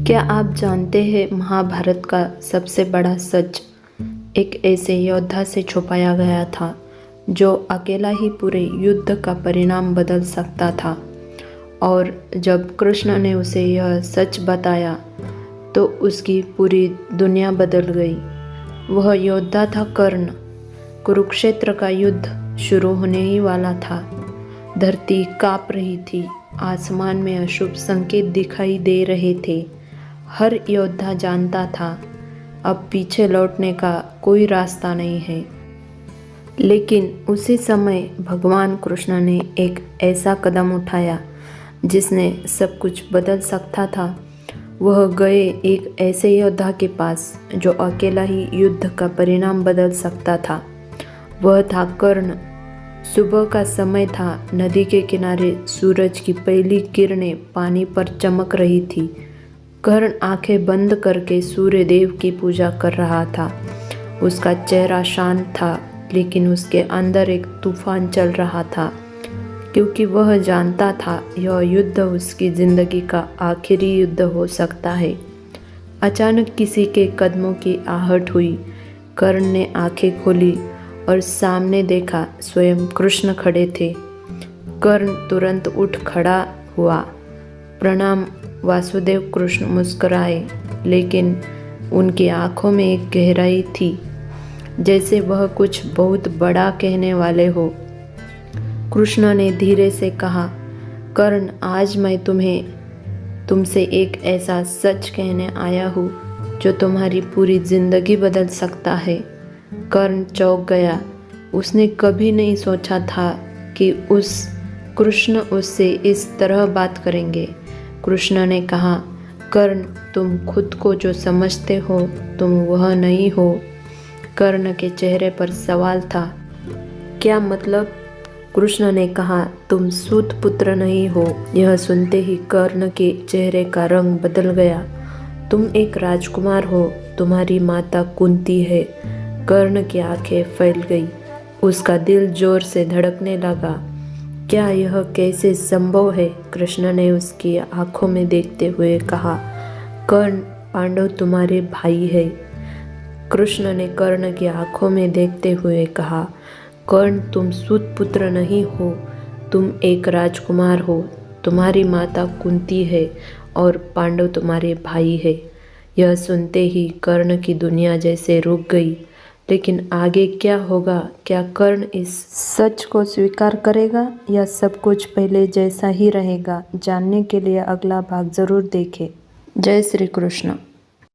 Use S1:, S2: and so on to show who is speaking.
S1: क्या आप जानते हैं महाभारत का सबसे बड़ा सच एक ऐसे योद्धा से छुपाया गया था जो अकेला ही पूरे युद्ध का परिणाम बदल सकता था। और जब कृष्ण ने उसे यह सच बताया तो उसकी पूरी दुनिया बदल गई। वह योद्धा था कर्ण। कुरुक्षेत्र का युद्ध शुरू होने ही वाला था। धरती काँप रही थी, आसमान में अशुभ संकेत दिखाई दे रहे थे। हर योद्धा जानता था अब पीछे लौटने का कोई रास्ता नहीं है। लेकिन उसी समय भगवान कृष्ण ने एक ऐसा कदम उठाया जिसने सब कुछ बदल सकता था। वह गए एक ऐसे योद्धा के पास जो अकेला ही युद्ध का परिणाम बदल सकता था। वह था कर्ण। सुबह का समय था। नदी के किनारे सूरज की पहली किरणें पानी पर चमक रही थी। कर्ण आंखें बंद करके सूर्य देव की पूजा कर रहा था। उसका चेहरा शांत था, लेकिन उसके अंदर एक तूफान चल रहा था, क्योंकि वह जानता था यह युद्ध उसकी जिंदगी का आखिरी युद्ध हो सकता है। अचानक किसी के कदमों की आहट हुई। कर्ण ने आंखें खोली और सामने देखा स्वयं कृष्ण खड़े थे। कर्ण तुरंत उठ खड़ा हुआ। प्रणाम वासुदेव। कृष्ण मुस्कुराए, लेकिन उनकी आंखों में एक गहराई थी, जैसे वह कुछ बहुत बड़ा कहने वाले हो। कृष्ण ने धीरे से कहा, कर्ण, आज मैं तुमसे एक ऐसा सच कहने आया हूँ जो तुम्हारी पूरी जिंदगी बदल सकता है। कर्ण चौंक गया। उसने कभी नहीं सोचा था कि कृष्ण उससे इस तरह बात करेंगे। कृष्ण ने कहा, कर्ण, तुम खुद को जो समझते हो तुम वह नहीं हो। कर्ण के चेहरे पर सवाल था। क्या मतलब? कृष्ण ने कहा, तुम सूत पुत्र नहीं हो। यह सुनते ही कर्ण के चेहरे का रंग बदल गया। तुम एक राजकुमार हो। तुम्हारी माता कुंती है। कर्ण की आंखें फैल गई। उसका दिल जोर से धड़कने लगा। क्या यह कैसे संभव है? कृष्ण ने उसकी आंखों में देखते हुए कहा, कर्ण, पांडव तुम्हारे भाई है। कृष्ण ने कर्ण की आंखों में देखते हुए कहा, कर्ण, तुम सूत पुत्र नहीं हो, तुम एक राजकुमार हो। तुम्हारी माता कुंती है और पांडव तुम्हारे भाई है। यह सुनते ही कर्ण की दुनिया जैसे रुक गई। लेकिन आगे क्या होगा? क्या कर्ण इस सच को स्वीकार करेगा या सब कुछ पहले जैसा ही रहेगा? जानने के लिए अगला भाग जरूर देखें। जय श्री कृष्ण।